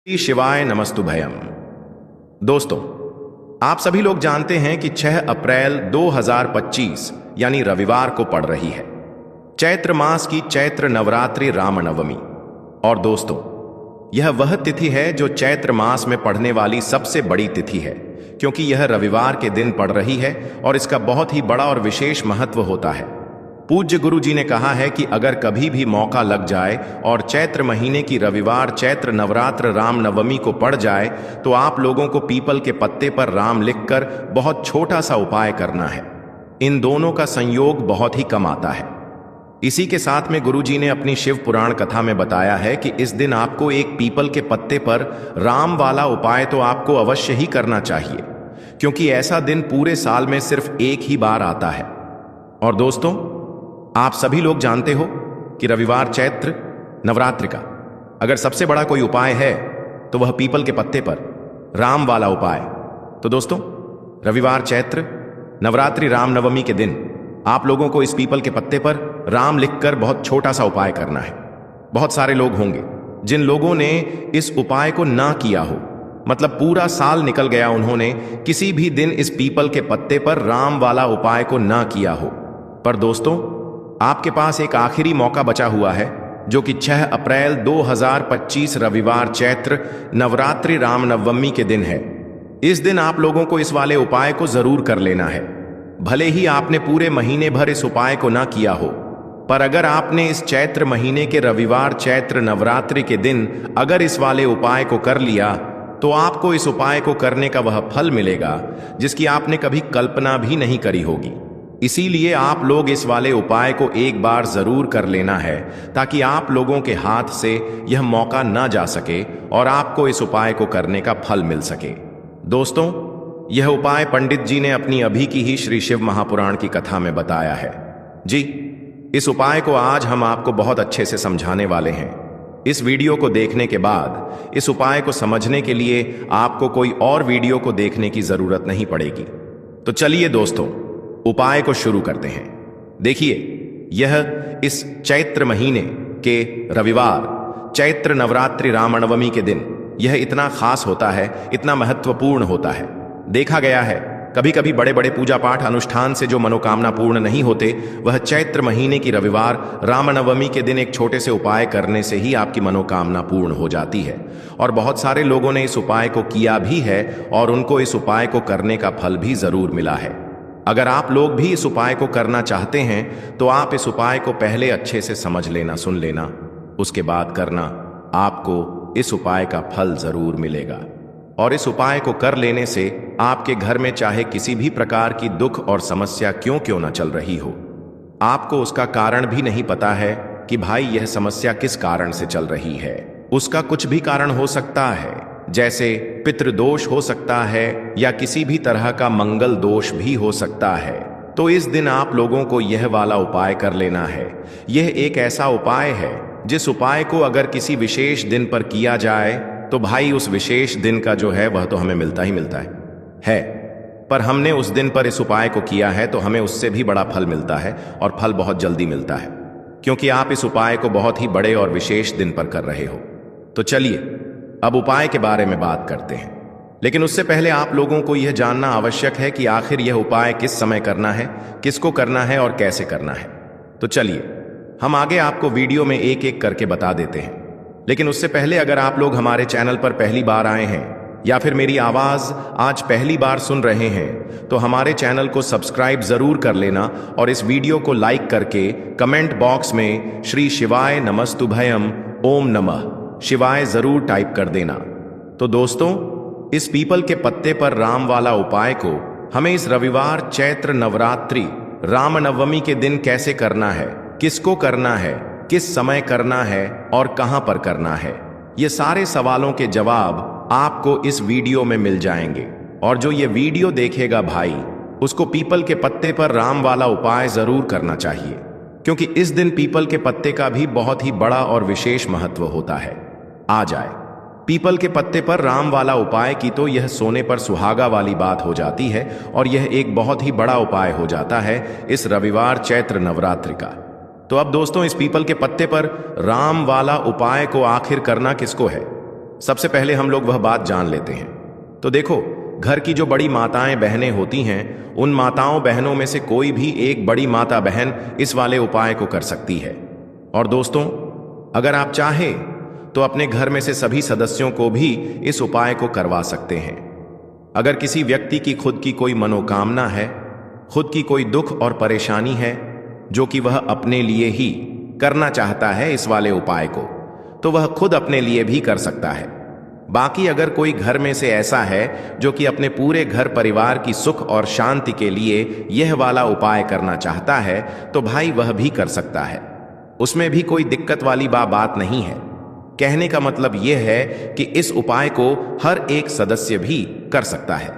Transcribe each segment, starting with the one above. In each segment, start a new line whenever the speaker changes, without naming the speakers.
श्री शिवाय नमस्तुभयम। दोस्तों, आप सभी लोग जानते हैं कि 6 अप्रैल 2025 यानी रविवार को पड़ रही है चैत्र मास की चैत्र नवरात्रि रामनवमी। और दोस्तों, यह वह तिथि है जो चैत्र मास में पड़ने वाली सबसे बड़ी तिथि है, क्योंकि यह रविवार के दिन पड़ रही है और इसका बहुत ही बड़ा और विशेष महत्व होता है। पूज्य गुरु जी ने कहा है कि अगर कभी भी मौका लग जाए और चैत्र महीने की रविवार चैत्र नवरात्र रामनवमी को पड़ जाए तो आप लोगों को पीपल के पत्ते पर राम लिखकर बहुत छोटा सा उपाय करना है। इन दोनों का संयोग बहुत ही कम आता है। इसी के साथ में गुरु जी ने अपनी शिव पुराण कथा में बताया है कि इस दिन आपको एक पीपल के पत्ते पर राम वाला उपाय तो आपको अवश्य ही करना चाहिए, क्योंकि ऐसा दिन पूरे साल में सिर्फ एक ही बार आता है। और दोस्तों, आप सभी लोग जानते हो कि रविवार चैत्र नवरात्रि का अगर सबसे बड़ा कोई उपाय है तो वह पीपल के पत्ते पर राम वाला उपाय। तो दोस्तों, रविवार चैत्र नवरात्रि रामनवमी के दिन आप लोगों को इस पीपल के पत्ते पर राम लिखकर बहुत छोटा सा उपाय करना है। बहुत सारे लोग होंगे जिन लोगों ने इस उपाय को ना किया हो, मतलब पूरा साल निकल गया, उन्होंने किसी भी दिन इस पीपल के पत्ते पर राम वाला उपाय को ना किया हो। पर दोस्तों, आपके पास एक आखिरी मौका बचा हुआ है, जो कि 6 अप्रैल 2025 रविवार चैत्र नवरात्रि रामनवमी के दिन है। इस दिन आप लोगों को इस वाले उपाय को जरूर कर लेना है। भले ही आपने पूरे महीने भर इस उपाय को ना किया हो, पर अगर आपने इस चैत्र महीने के रविवार चैत्र नवरात्रि के दिन अगर इस वाले उपाय को कर लिया तो आपको इस उपाय को करने का वह फल मिलेगा जिसकी आपने कभी कल्पना भी नहीं करी होगी। इसीलिए आप लोग इस वाले उपाय को एक बार जरूर कर लेना है, ताकि आप लोगों के हाथ से यह मौका ना जा सके और आपको इस उपाय को करने का फल मिल सके। दोस्तों, यह उपाय पंडित जी ने अपनी अभी की ही श्री शिव महापुराण की कथा में बताया है। जी, इस उपाय को आज हम आपको बहुत अच्छे से समझाने वाले हैं। इस वीडियो को देखने के बाद इस उपाय को समझने के लिए आपको कोई और वीडियो को देखने की जरूरत नहीं पड़ेगी। तो चलिए दोस्तों, उपाय को शुरू करते हैं। देखिए, यह इस चैत्र महीने के रविवार चैत्र नवरात्रि रामनवमी के दिन यह इतना खास होता है, इतना महत्वपूर्ण होता है। देखा गया है कभी कभी बड़े बड़े पूजा पाठ अनुष्ठान से जो मनोकामना पूर्ण नहीं होते, वह चैत्र महीने की रविवार रामनवमी के दिन एक छोटे से उपाय करने से ही आपकी मनोकामना पूर्ण हो जाती है। और बहुत सारे लोगों ने इस उपाय को किया भी है और उनको इस उपाय को करने का फल भी जरूर मिला है। अगर आप लोग भी इस उपाय को करना चाहते हैं तो आप इस उपाय को पहले अच्छे से समझ लेना, सुन लेना, उसके बाद करना। आपको इस उपाय का फल जरूर मिलेगा। और इस उपाय को कर लेने से आपके घर में चाहे किसी भी प्रकार की दुख और समस्या क्यों ना चल रही हो, आपको उसका कारण भी नहीं पता है कि भाई यह समस्या किस कारण से चल रही है। उसका कुछ भी कारण हो सकता है, जैसे पितृदोष हो सकता है या किसी भी तरह का मंगल दोष भी हो सकता है। तो इस दिन आप लोगों को यह वाला उपाय कर लेना है। यह एक ऐसा उपाय है जिस उपाय को अगर किसी विशेष दिन पर किया जाए तो भाई उस विशेष दिन का जो है वह तो हमें मिलता ही मिलता है। पर हमने उस दिन पर इस उपाय को किया है तो हमें उससे भी बड़ा फल मिलता है, और फल बहुत जल्दी मिलता है, क्योंकि आप इस उपाय को बहुत ही बड़े और विशेष दिन पर कर रहे हो। तो चलिए अब उपाय के बारे में बात करते हैं। लेकिन उससे पहले आप लोगों को यह जानना आवश्यक है कि आखिर यह उपाय किस समय करना है, किसको करना है और कैसे करना है। तो चलिए हम आगे आपको वीडियो में एक एक करके बता देते हैं। लेकिन उससे पहले अगर आप लोग हमारे चैनल पर पहली बार आए हैं या फिर मेरी आवाज आज पहली बार सुन रहे हैं तो हमारे चैनल को सब्सक्राइब जरूर कर लेना और इस वीडियो को लाइक करके कमेंट बॉक्स में श्री शिवाय नमस्तुभयम ओम नमः शिवाय जरूर टाइप कर देना। तो दोस्तों, इस पीपल के पत्ते पर राम वाला उपाय को हमें इस रविवार चैत्र नवरात्रि रामनवमी के दिन कैसे करना है, किसको करना है, किस समय करना है और कहां पर करना है, ये सारे सवालों के जवाब आपको इस वीडियो में मिल जाएंगे। और जो ये वीडियो देखेगा भाई, उसको पीपल के पत्ते पर राम वाला उपाय जरूर करना चाहिए, क्योंकि इस दिन पीपल के पत्ते का भी बहुत ही बड़ा और विशेष महत्व होता है। आ जाए पीपल के पत्ते पर राम वाला उपाय की तो यह सोने पर सुहागा वाली बात हो जाती है, और यह एक बहुत ही बड़ा उपाय हो जाता है इस रविवार चैत्र नवरात्रि का। तो अब दोस्तों, इस पीपल के पत्ते पर राम वाला उपाय को आखिर करना किसको है? सबसे पहले हम लोग वह बात जान लेते हैं। तो देखो, घर की जो बड़ी माताएं बहनें होती हैं, उन माताओं बहनों में से कोई भी एक बड़ी माता बहन इस वाले उपाय को कर सकती है। और दोस्तों, अगर आप चाहें तो अपने घर में से सभी सदस्यों को भी इस उपाय को करवा सकते हैं। अगर किसी व्यक्ति की खुद की कोई मनोकामना है, खुद की कोई दुख और परेशानी है जो कि वह अपने लिए ही करना चाहता है इस वाले उपाय को, तो वह खुद अपने लिए भी कर सकता है। बाकी अगर कोई घर में से ऐसा है जो कि अपने पूरे घर परिवार की सुख और शांति के लिए यह वाला उपाय करना चाहता है, तो भाई वह भी कर सकता है। उसमें भी कोई दिक्कत वाली बात नहीं है। कहने का मतलब यह है कि इस उपाय को हर एक सदस्य भी कर सकता है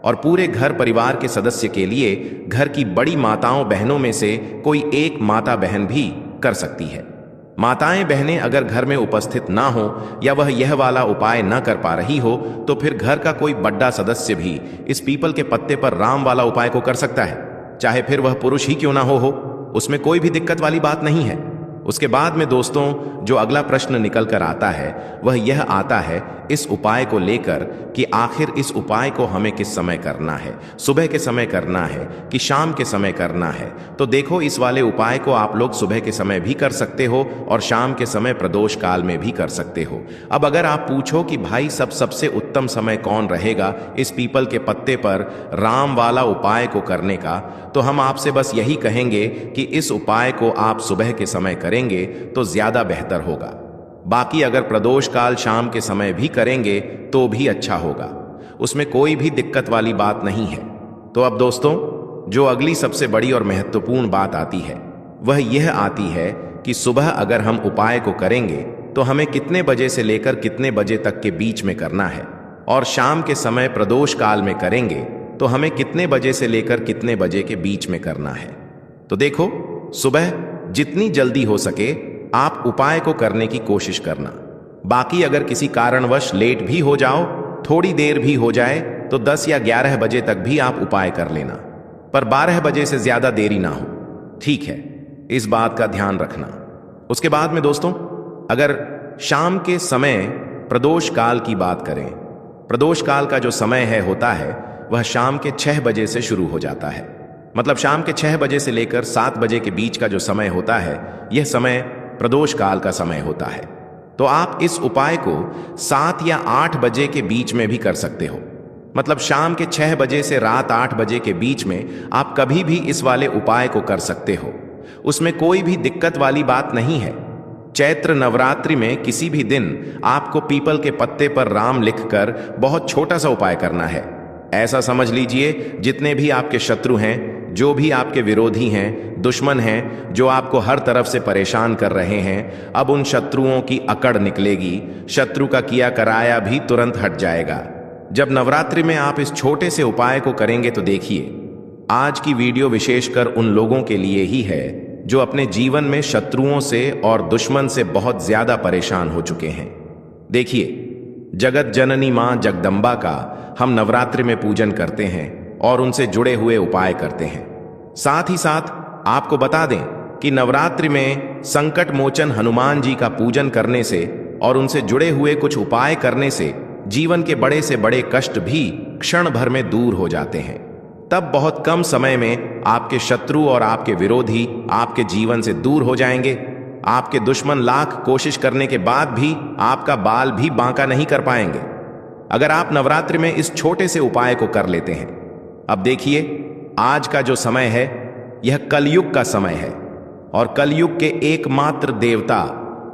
और पूरे घर परिवार के सदस्य के लिए घर की बड़ी माताओं बहनों में से कोई एक माता बहन भी कर सकती है। माताएं बहनें अगर घर में उपस्थित ना हो या वह यह वाला उपाय न कर पा रही हो, तो फिर घर का कोई बड़ा सदस्य भी इस पीपल के पत्ते पर राम वाला उपाय को कर सकता है, चाहे फिर वह पुरुष ही क्यों ना हो। उसमें कोई भी दिक्कत वाली बात नहीं है। उसके बाद में दोस्तों, जो अगला प्रश्न निकल कर आता है वह यह आता है इस उपाय को लेकर कि आखिर इस उपाय को हमें किस समय करना है, सुबह के समय करना है कि शाम के समय करना है। तो देखो, इस वाले उपाय को आप लोग सुबह के समय भी कर सकते हो और शाम के समय प्रदोष काल में भी कर सकते हो। अब अगर आप पूछो कि भाई सबसे उत्तम समय कौन रहेगा इस पीपल के पत्ते पर राम वाला उपाय को करने का, तो हम आपसे बस यही कहेंगे कि इस उपाय को आप सुबह के समय करेंगे तो ज्यादा बेहतर होगा। बाकी अगर प्रदोष काल शाम के समय भी करेंगे तो भी अच्छा होगा, उसमें कोई भी दिक्कत वाली बात नहीं है। तो अब दोस्तों, जो अगली सबसे बड़ी और महत्वपूर्ण बात आती है वह यह आती है कि सुबह अगर हम उपाय को करेंगे तो हमें कितने बजे से लेकर कितने बजे तक के बीच में करना है, और शाम के समय प्रदोष काल में करेंगे तो हमें कितने बजे से लेकर कितने बजे के बीच में करना है। तो देखो, सुबह जितनी जल्दी हो सके आप उपाय को करने की कोशिश करना। बाकी अगर किसी कारणवश लेट भी हो जाओ, थोड़ी देर भी हो जाए, तो 10 या 11 बजे तक भी आप उपाय कर लेना, पर 12 बजे से ज्यादा देरी ना हो, ठीक है? इस बात का ध्यान रखना। उसके बाद में दोस्तों, अगर शाम के समय प्रदोष काल की बात करें, प्रदोष काल का जो समय होता है वह शाम के 6 बजे से शुरू हो जाता है। मतलब शाम के 6 बजे से लेकर 7 बजे के बीच का जो समय होता है, यह समय प्रदोष काल का समय होता है। तो आप इस उपाय को 7 या 8 बजे के बीच में भी कर सकते हो। मतलब शाम के 6 बजे से रात 8 बजे के बीच में आप कभी भी इस वाले उपाय को कर सकते हो, उसमें कोई भी दिक्कत वाली बात नहीं है। चैत्र नवरात्रि में किसी भी दिन आपको पीपल के पत्ते पर राम लिखकर बहुत छोटा सा उपाय करना है। ऐसा समझ लीजिए, जितने भी आपके शत्रु हैं, जो भी आपके विरोधी हैं, दुश्मन हैं, जो आपको हर तरफ से परेशान कर रहे हैं, अब उन शत्रुओं की अकड़ निकलेगी। शत्रु का किया कराया भी तुरंत हट जाएगा जब नवरात्रि में आप इस छोटे से उपाय को करेंगे। तो देखिए, आज की वीडियो विशेषकर उन लोगों के लिए ही है जो अपने जीवन में शत्रुओं से और दुश्मन से बहुत ज्यादा परेशान हो चुके हैं। देखिए, जगत जननी मां जगदम्बा का हम नवरात्रि में पूजन करते हैं और उनसे जुड़े हुए उपाय करते हैं। साथ ही साथ आपको बता दें कि नवरात्रि में संकट मोचन हनुमान जी का पूजन करने से और उनसे जुड़े हुए कुछ उपाय करने से जीवन के बड़े से बड़े कष्ट भी क्षण भर में दूर हो जाते हैं। तब बहुत कम समय में आपके शत्रु और आपके विरोधी आपके जीवन से दूर हो जाएंगे। आपके दुश्मन लाख कोशिश करने के बाद भी आपका बाल भी बांका नहीं कर पाएंगे, अगर आप नवरात्रि में इस छोटे से उपाय को कर लेते हैं। अब देखिए, आज का जो समय है यह कलयुग का समय है, और कलयुग के एकमात्र देवता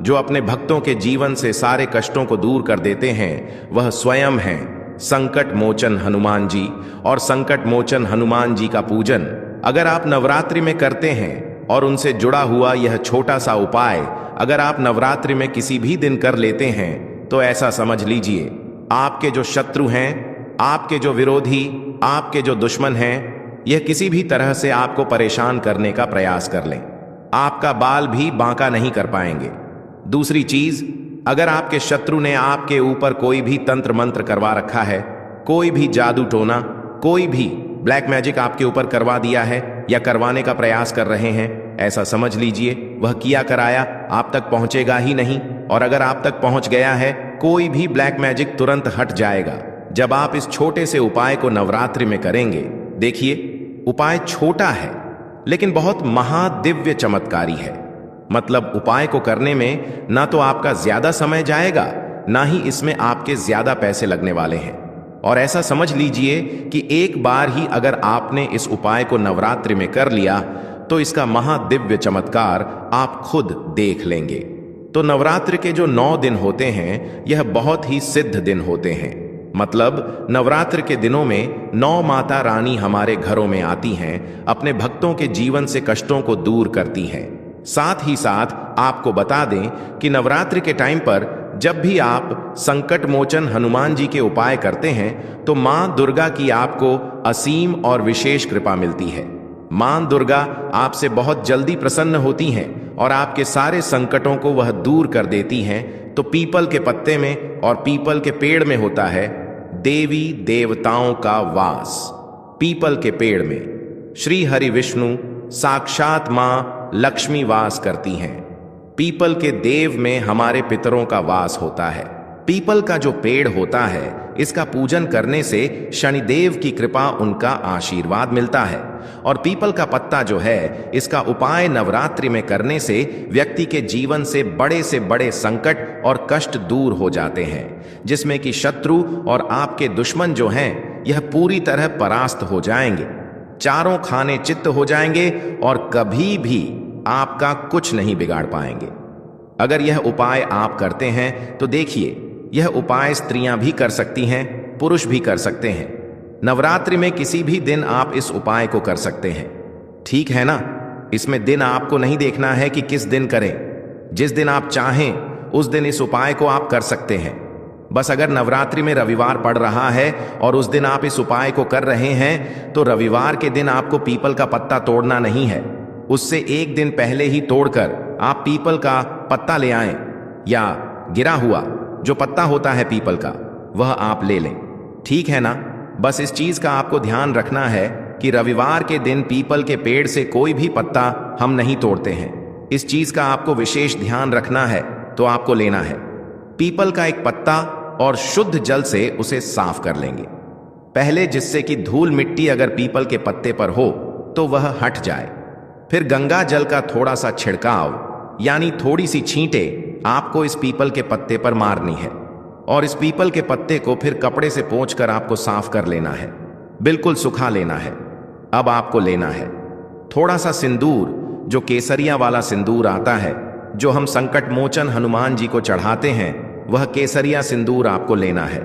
जो अपने भक्तों के जीवन से सारे कष्टों को दूर कर देते हैं वह स्वयं हैं संकट मोचन हनुमान जी। और संकट मोचन हनुमान जी का पूजन अगर आप नवरात्रि में करते हैं और उनसे जुड़ा हुआ यह छोटा सा उपाय अगर आप नवरात्रि में किसी भी दिन कर लेते हैं, तो ऐसा समझ लीजिए, आपके जो शत्रु हैं, आपके जो विरोधी, आपके जो दुश्मन हैं, यह किसी भी तरह से आपको परेशान करने का प्रयास कर लें, आपका बाल भी बांका नहीं कर पाएंगे। दूसरी चीज, अगर आपके शत्रु ने आपके ऊपर कोई भी तंत्र मंत्र करवा रखा है, कोई भी जादू टोना, कोई भी ब्लैक मैजिक आपके ऊपर करवा दिया है या करवाने का प्रयास कर रहे हैं, ऐसा समझ लीजिए वह किया कराया आप तक पहुंचेगा ही नहीं, और अगर आप तक पहुंच गया है कोई भी ब्लैक मैजिक तुरंत हट जाएगा जब आप इस छोटे से उपाय को नवरात्रि में करेंगे। देखिए, उपाय छोटा है लेकिन बहुत महादिव्य चमत्कारी है। मतलब उपाय को करने में ना तो आपका ज्यादा समय जाएगा, ना ही इसमें आपके ज्यादा पैसे लगने वाले हैं। और ऐसा समझ लीजिए कि एक बार ही अगर आपने इस उपाय को नवरात्रि में कर लिया तो इसका महादिव्य चमत्कार आप खुद देख लेंगे। तो नवरात्रि के जो 9 दिन होते हैं यह बहुत ही सिद्ध दिन होते हैं। मतलब नवरात्र के दिनों में 9 माता रानी हमारे घरों में आती हैं, अपने भक्तों के जीवन से कष्टों को दूर करती हैं। साथ ही साथ आपको बता दें कि नवरात्रि के टाइम पर जब भी आप संकट मोचन हनुमान जी के उपाय करते हैं तो मां दुर्गा की आपको असीम और विशेष कृपा मिलती है। मां दुर्गा आपसे बहुत जल्दी प्रसन्न होती हैं और आपके सारे संकटों को वह दूर कर देती हैं। तो पीपल के पत्ते में और पीपल के पेड़ में होता है देवी देवताओं का वास। पीपल के पेड़ में श्री हरि विष्णु साक्षात मां लक्ष्मी वास करती हैं। पीपल के देव में हमारे पितरों का वास होता है। पीपल का जो पेड़ होता है इसका पूजन करने से शनिदेव की कृपा, उनका आशीर्वाद मिलता है। और पीपल का पत्ता जो है इसका उपाय नवरात्रि में करने से व्यक्ति के जीवन से बड़े संकट और कष्ट दूर हो जाते हैं, जिसमें कि शत्रु और आपके दुश्मन जो हैं यह पूरी तरह परास्त हो जाएंगे, चारों खाने चित्त हो जाएंगे और कभी भी आपका कुछ नहीं बिगाड़ पाएंगे। अगर यह उपाय आप करते हैं तो देखिए, यह उपाय स्त्रियां भी कर सकती हैं, पुरुष भी कर सकते हैं। नवरात्रि में किसी भी दिन आप इस उपाय को कर सकते हैं, ठीक है ना। इसमें दिन आपको नहीं देखना है कि किस दिन करें, जिस दिन आप चाहें उस दिन इस उपाय को आप कर सकते हैं। बस अगर नवरात्रि में रविवार पड़ रहा है और उस दिन आप इस उपाय को कर रहे हैं तो रविवार के दिन आपको पीपल का पत्ता तोड़ना नहीं है, उससे एक दिन पहले ही तोड़कर आप पीपल का पत्ता ले आएं, या गिरा हुआ जो पत्ता होता है पीपल का वह आप ले लें, ठीक है ना। बस इस चीज का आपको ध्यान रखना है कि रविवार के दिन पीपल के पेड़ से कोई भी पत्ता हम नहीं तोड़ते हैं। इस चीज का आपको विशेष ध्यान रखना है। तो आपको लेना है पीपल का एक पत्ता और शुद्ध जल से उसे साफ कर लेंगे पहले, जिससे कि धूल मिट्टी अगर पीपल के पत्ते पर हो तो वह हट जाए। फिर गंगा जल का थोड़ा सा छिड़काव यानी थोड़ी सी छींटे आपको इस पीपल के पत्ते पर मारनी है और इस पीपल के पत्ते को फिर कपड़े से पोंछकर आपको साफ कर लेना है, बिल्कुल सुखा लेना है। अब आपको लेना है थोड़ा सा सिंदूर, जो केसरिया वाला सिंदूर आता है जो हम संकट मोचन हनुमान जी को चढ़ाते हैं, वह केसरिया सिंदूर आपको लेना है।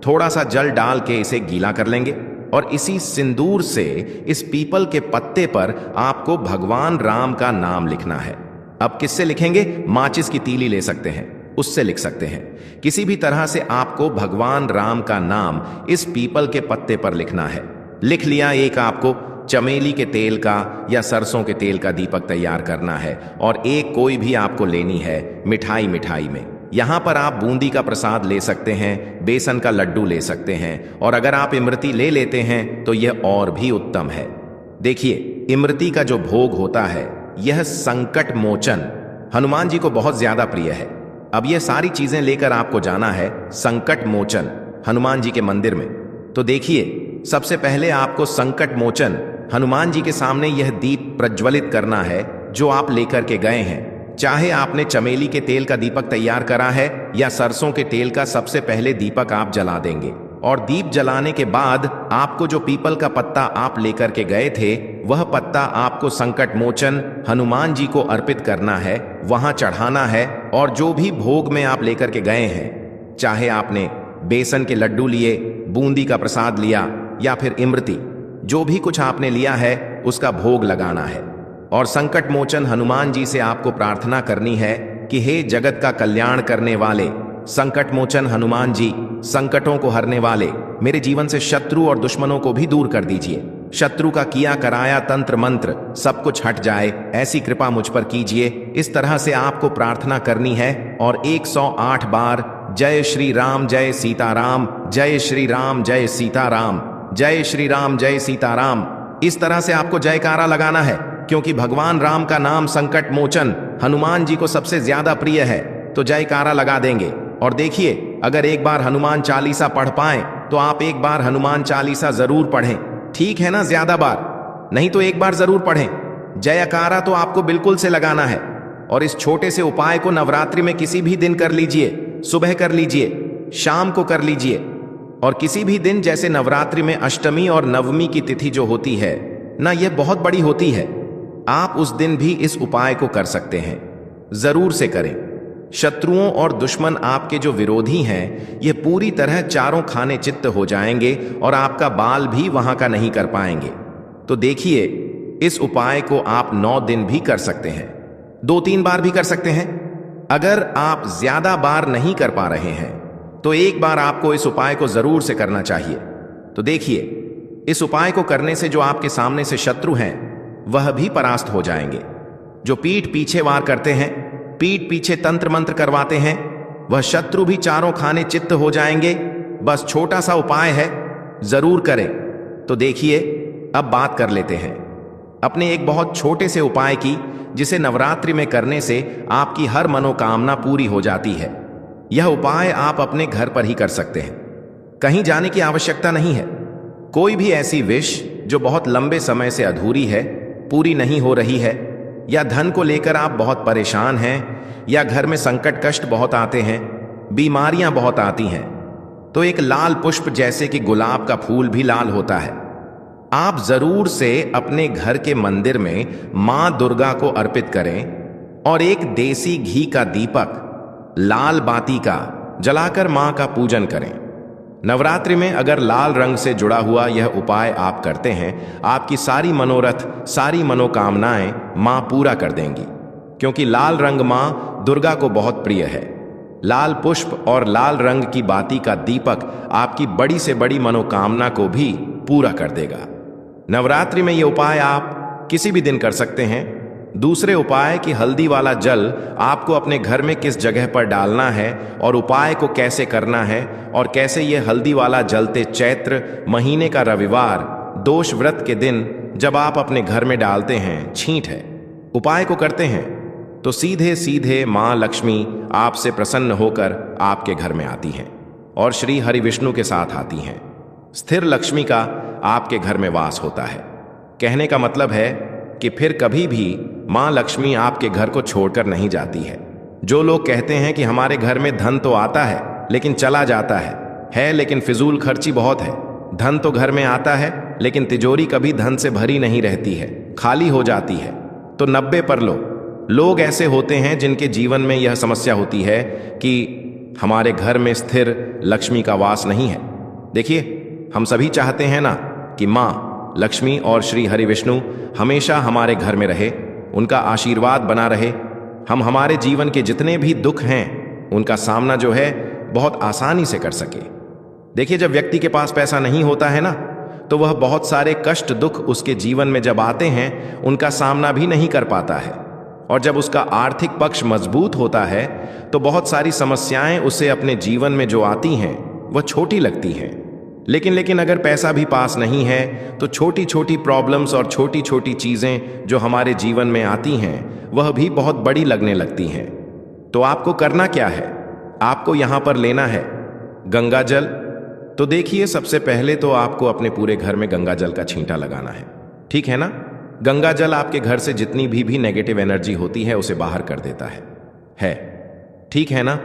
थोड़ा सा जल डाल के इसे गीला कर लेंगे और इसी सिंदूर से इस पीपल के पत्ते पर आपको भगवान राम का नाम लिखना है। अब किससे लिखेंगे? माचिस की तीली ले सकते हैं, उससे लिख सकते हैं। किसी भी तरह से आपको भगवान राम का नाम इस पीपल के पत्ते पर लिखना है। लिख लिया, एक आपको चमेली के तेल का या सरसों के तेल का दीपक तैयार करना है और एक कोई भी आपको लेनी है मिठाई में। यहां पर आप बूंदी का प्रसाद ले सकते हैं, बेसन का लड्डू ले सकते हैं और अगर आप इमरती ले लेते हैं तो यह और भी उत्तम है। देखिए, इमरती का जो भोग होता है यह संकट मोचन हनुमान जी को बहुत ज्यादा प्रिय है। अब यह सारी चीजें लेकर आपको जाना है संकट मोचन हनुमान जी के मंदिर में। तो देखिए, सबसे पहले आपको संकट मोचन हनुमान जी के सामने यह दीप प्रज्वलित करना है जो आप लेकर के गए हैं। चाहे आपने चमेली के तेल का दीपक तैयार करा है या सरसों के तेल का, सबसे पहले दीपक आप जला देंगे और दीप जलाने के बाद आपको जो पीपल का पत्ता आप लेकर के गए थे वह पत्ता आपको संकट मोचन हनुमान जी को अर्पित करना है, वहां चढ़ाना है। और जो भी भोग में आप लेकर के गए हैं, चाहे आपने बेसन के लड्डू लिए, बूंदी का प्रसाद लिया या फिर इमरती, जो भी कुछ आपने लिया है उसका भोग लगाना है। और संकट मोचन हनुमान जी से आपको प्रार्थना करनी है कि हे जगत का कल्याण करने वाले संकट मोचन हनुमान जी, संकटों को हरने वाले, मेरे जीवन से शत्रु और दुश्मनों को भी दूर कर दीजिए। शत्रु का किया कराया तंत्र मंत्र सब कुछ हट जाए, ऐसी कृपा मुझ पर कीजिए। इस तरह से आपको प्रार्थना करनी है और 108 बार जय श्री राम जय सीताराम, जय श्री राम जय सीताराम, जय श्री राम जय सीताराम, इस तरह से आपको जयकारा लगाना है, क्योंकि भगवान राम का नाम संकट मोचन हनुमान जी को सबसे ज्यादा प्रिय है। तो जयकारा लगा देंगे और देखिए, अगर एक बार हनुमान चालीसा पढ़ पाएं तो आप एक बार हनुमान चालीसा जरूर पढ़ें, ठीक है ना? ज्यादा बार नहीं तो एक बार जरूर पढ़ें। जयकारा तो आपको बिल्कुल से लगाना है। और इस छोटे से उपाय को नवरात्रि में किसी भी दिन कर लीजिए, सुबह कर लीजिए, शाम को कर लीजिए, और किसी भी दिन, जैसे नवरात्रि में अष्टमी और नवमी की तिथि जो होती है ना, यह बहुत बड़ी होती है, आप उस दिन भी इस उपाय को कर सकते हैं। जरूर से करें। शत्रुओं और दुश्मन, आपके जो विरोधी हैं, ये पूरी तरह चारों खाने चित्त हो जाएंगे और आपका बाल भी वहां का नहीं कर पाएंगे। तो देखिए, इस उपाय को आप 9 दिन भी कर सकते हैं, 2-3 बार भी कर सकते हैं। अगर आप ज्यादा बार नहीं कर पा रहे हैं तो एक बार आपको इस उपाय को जरूर से करना चाहिए। तो देखिए, इस उपाय को करने से जो आपके सामने से शत्रु हैं वह भी परास्त हो जाएंगे। जो पीठ पीछे वार करते हैं, पीठ पीछे तंत्र मंत्र करवाते हैं, वह शत्रु भी चारों खाने चित्त हो जाएंगे। बस छोटा सा उपाय है, जरूर करें। तो देखिए, अब बात कर लेते हैं अपने एक बहुत छोटे से उपाय की, जिसे नवरात्रि में करने से आपकी हर मनोकामना पूरी हो जाती है। यह उपाय आप अपने घर पर ही कर सकते हैं, कहीं जाने की आवश्यकता नहीं है। कोई भी ऐसी विश जो बहुत लंबे समय से अधूरी है, पूरी नहीं हो रही है, या धन को लेकर आप बहुत परेशान हैं, या घर में संकट कष्ट बहुत आते हैं, बीमारियां बहुत आती हैं, तो एक लाल पुष्प जैसे कि गुलाब का फूल भी लाल होता है, आप जरूर से अपने घर के मंदिर में मां दुर्गा को अर्पित करें और एक देसी घी का दीपक लाल बाती का जलाकर मां का पूजन करें। नवरात्रि में अगर लाल रंग से जुड़ा हुआ यह उपाय आप करते हैं, आपकी सारी मनोरथ, सारी मनोकामनाएं मां पूरा कर देंगी, क्योंकि लाल रंग मां दुर्गा को बहुत प्रिय है। लाल पुष्प और लाल रंग की बाती का दीपक आपकी बड़ी से बड़ी मनोकामना को भी पूरा कर देगा। नवरात्रि में यह उपाय आप किसी भी दिन कर सकते हैं। दूसरे उपाय कि हल्दी वाला जल आपको अपने घर में किस जगह पर डालना है और उपाय को कैसे करना है, और कैसे यह हल्दी वाला जलते चैत्र महीने का रविवार दोष व्रत के दिन जब आप अपने घर में डालते हैं, छींट है, उपाय को करते हैं, तो सीधे सीधे मां लक्ष्मी आपसे प्रसन्न होकर आपके घर में आती हैं और श्री हरि विष्णु के साथ आती हैं। स्थिर लक्ष्मी का आपके घर में वास होता है। कहने का मतलब है कि फिर कभी भी मां लक्ष्मी आपके घर को छोड़कर नहीं जाती है। जो लोग कहते हैं कि हमारे घर में धन तो आता है लेकिन चला जाता है लेकिन फिजूल खर्ची बहुत है, धन तो घर में आता है लेकिन तिजोरी कभी धन से भरी नहीं रहती है, खाली हो जाती है, तो 90 पर लो लोग ऐसे होते हैं जिनके जीवन में यह समस्या होती है कि हमारे घर में स्थिर लक्ष्मी का वास नहीं है। देखिए, हम सभी चाहते हैं ना कि मां लक्ष्मी और श्री हरि विष्णु हमेशा हमारे घर में रहे, उनका आशीर्वाद बना रहे, हम हमारे जीवन के जितने भी दुख हैं उनका सामना जो है बहुत आसानी से कर सके। देखिए, जब व्यक्ति के पास पैसा नहीं होता है ना, तो वह बहुत सारे कष्ट दुख उसके जीवन में जब आते हैं उनका सामना भी नहीं कर पाता है, और जब उसका आर्थिक पक्ष मजबूत होता है तो बहुत सारी समस्याएं उसे अपने जीवन में जो आती हैं वह छोटी लगती हैं। लेकिन अगर पैसा भी पास नहीं है तो छोटी छोटी प्रॉब्लम्स और छोटी छोटी चीजें जो हमारे जीवन में आती हैं वह भी बहुत बड़ी लगने लगती हैं। तो आपको करना क्या है? आपको यहां पर लेना है गंगा जल। तो देखिए, सबसे पहले तो आपको अपने पूरे घर में गंगा जल का छींटा लगाना है, ठीक है ना? गंगा जल आपके घर से जितनी भी नेगेटिव एनर्जी होती है उसे बाहर कर देता है, ठीक है ना?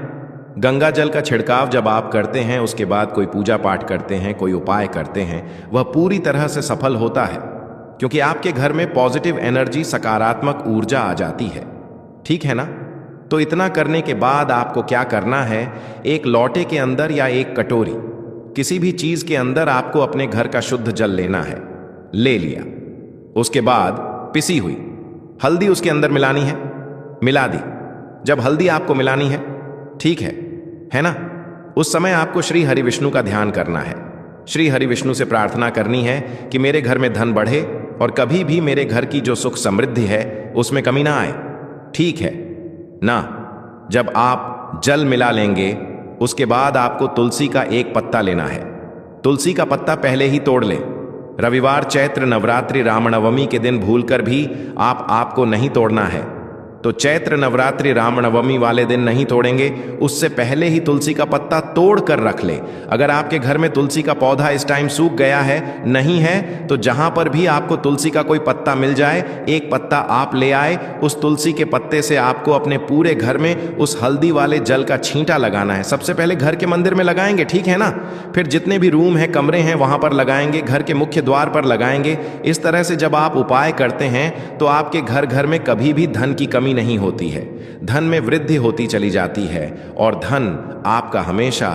गंगा जल का छिड़काव जब आप करते हैं, उसके बाद कोई पूजा पाठ करते हैं, कोई उपाय करते हैं, वह पूरी तरह से सफल होता है, क्योंकि आपके घर में पॉजिटिव एनर्जी, सकारात्मक ऊर्जा आ जाती है, ठीक है ना? तो इतना करने के बाद आपको क्या करना है, एक लोटे के अंदर या एक कटोरी, किसी भी चीज के अंदर आपको अपने घर का शुद्ध जल लेना है। ले लिया, उसके बाद पिसी हुई हल्दी उसके अंदर मिलानी है, मिला दी। जब हल्दी आपको मिलानी है, ठीक है ना? उस समय आपको श्री हरि विष्णु का ध्यान करना है। श्री हरि विष्णु से प्रार्थना करनी है कि मेरे घर में धन बढ़े और कभी भी मेरे घर की जो सुख समृद्धि है उसमें कमी ना आए, ठीक है ना? जब आप जल मिला लेंगे, उसके बाद आपको तुलसी का एक पत्ता लेना है। तुलसी का पत्ता पहले ही तोड़ ले। रविवार, चैत्र नवरात्रि, रामनवमी के दिन भूलकर भी आपको नहीं तोड़ना है। तो चैत्र नवरात्रि रामनवमी वाले दिन नहीं तोड़ेंगे, उससे पहले ही तुलसी का पत्ता तोड़ कर रख ले। अगर आपके घर में तुलसी का पौधा इस टाइम सूख गया है, नहीं है, तो जहां पर भी आपको तुलसी का कोई पत्ता मिल जाए, एक पत्ता आप ले आए। उस तुलसी के पत्ते से आपको अपने पूरे घर में उस हल्दी वाले जल का छींटा लगाना है। सबसे पहले घर के मंदिर में लगाएंगे, ठीक है ना, फिर जितने भी रूम हैं, कमरे हैं, वहां पर लगाएंगे, घर के मुख्य द्वार पर लगाएंगे। इस तरह से जब आप उपाय करते हैं तो आपके घर घर में कभी भी धन की कमी नहीं होती है, धन में वृद्धि होती चली जाती है और धन आपका हमेशा